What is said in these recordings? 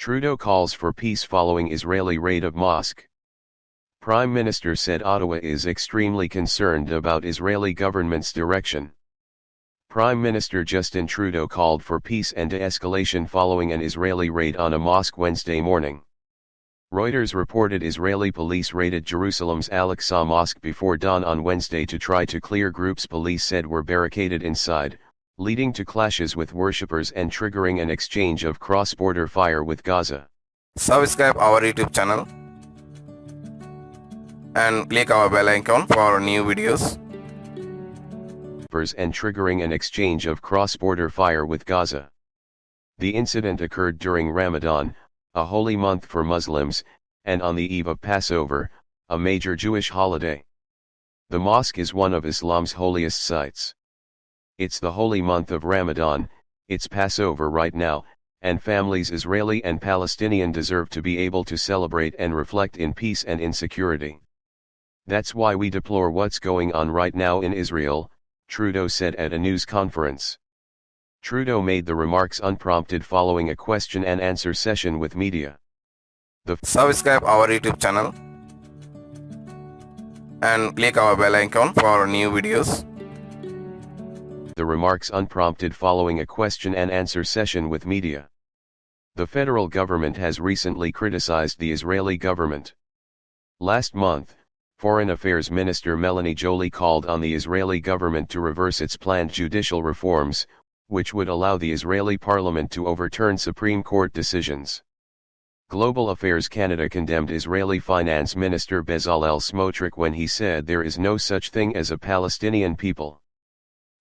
Trudeau calls for peace following Israeli raid of mosque. Prime Minister said Ottawa is extremely concerned about Israeli government's direction. Prime Minister Justin Trudeau called for peace and de-escalation following an Israeli raid on a mosque Wednesday morning. Reuters reported Israeli police raided Jerusalem's Al-Aqsa Mosque before dawn on Wednesday to try to clear groups police said were barricaded inside, leading to clashes with worshippers and triggering an exchange of cross-border fire with Gaza. Subscribe our YouTube channel and click our bell icon for new videos. And triggering an exchange of cross-border fire with Gaza. The incident occurred during Ramadan, a holy month for Muslims, and on the eve of Passover, a major Jewish holiday. The mosque is one of Islam's holiest sites. It's the holy month of Ramadan, it's Passover right now, and families Israeli and Palestinian deserve to be able to celebrate and reflect in peace and in security. That's why we deplore what's going on right now in Israel, Trudeau said at a news conference. Trudeau made the remarks unprompted following a question and answer session with media. Subscribe our YouTube channel and click our bell icon for new videos. The remarks unprompted following a question and answer session with media. The federal government has recently criticized the Israeli government. Last month, Foreign Affairs Minister Melanie Joly called on the Israeli government to reverse its planned judicial reforms, which would allow the Israeli parliament to overturn Supreme Court decisions. Global Affairs Canada condemned Israeli Finance Minister Bezalel Smotrich when he said there is no such thing as a Palestinian people.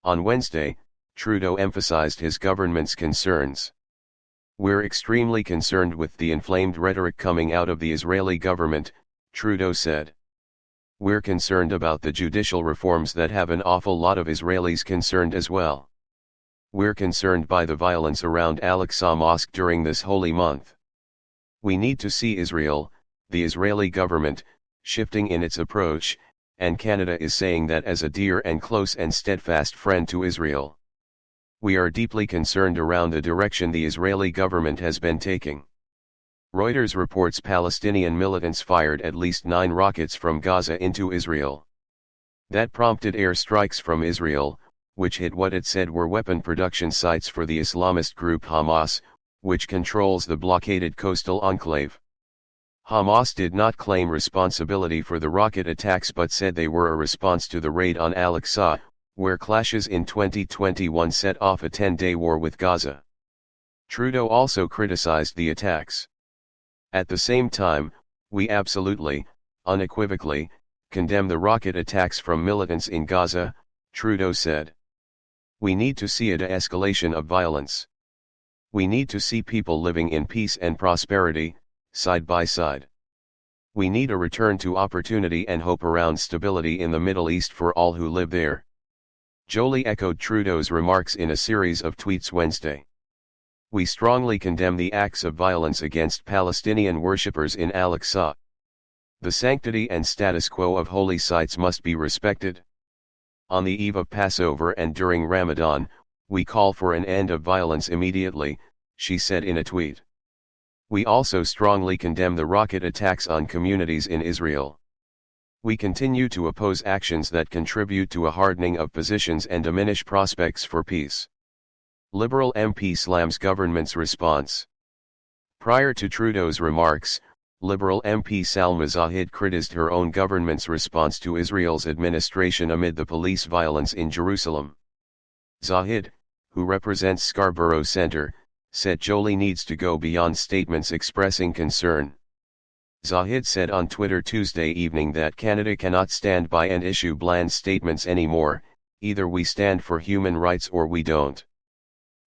On Wednesday, Trudeau emphasized his government's concerns. We're extremely concerned with the inflamed rhetoric coming out of the Israeli government, Trudeau said. We're concerned about the judicial reforms that have an awful lot of Israelis concerned as well. We're concerned by the violence around Al-Aqsa Mosque during this holy month. We need to see Israel, the Israeli government, shifting in its approach, and Canada is saying that as a dear and close and steadfast friend to Israel. We are deeply concerned around the direction the Israeli government has been taking. Reuters reports Palestinian militants fired at least 9 rockets from Gaza into Israel. That prompted air strikes from Israel, which hit what it said were weapon production sites for the Islamist group Hamas, which controls the blockaded coastal enclave. Hamas did not claim responsibility for the rocket attacks but said they were a response to the raid on Al-Aqsa, where clashes in 2021 set off a 10-day war with Gaza. Trudeau also criticized the attacks. At the same time, we absolutely, unequivocally, condemn the rocket attacks from militants in Gaza, Trudeau said. We need to see a de-escalation of violence. We need to see people living in peace and prosperity, side by side. We need a return to opportunity and hope around stability in the Middle East for all who live there. Joly echoed Trudeau's remarks in a series of tweets Wednesday. We strongly condemn the acts of violence against Palestinian worshippers in Al-Aqsa. The sanctity and status quo of holy sites must be respected. On the eve of Passover and during Ramadan, we call for an end of violence immediately, she said in a tweet. We also strongly condemn the rocket attacks on communities in Israel. We continue to oppose actions that contribute to a hardening of positions and diminish prospects for peace. Liberal MP slams government's response. Prior to Trudeau's remarks, Liberal MP Salma Zahid criticized her own government's response to Israel's administration amid the police violence in Jerusalem. Zahid, who represents Scarborough Centre, said Joly needs to go beyond statements expressing concern. Zahid said on Twitter Tuesday evening that Canada cannot stand by and issue bland statements anymore, either we stand for human rights or we don't.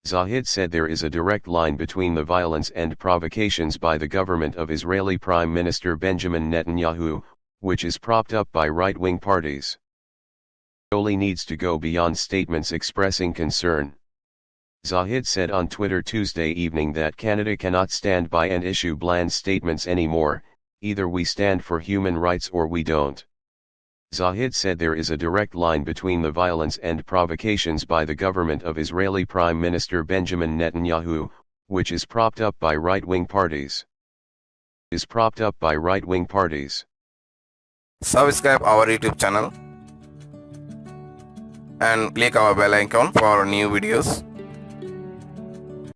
Zahid said there is a direct line between the violence and provocations by the government of Israeli Prime Minister Benjamin Netanyahu, which is propped up by right-wing parties. Joly needs to go beyond statements expressing concern. Zahid said on Twitter Tuesday evening that Canada cannot stand by and issue bland statements anymore, either we stand for human rights or we don't. Zahid said there is a direct line between the violence and provocations by the government of Israeli Prime Minister Benjamin Netanyahu, which is propped up by right-wing parties. Is propped up by right-wing parties. Subscribe our YouTube channel and click our bell icon for new videos.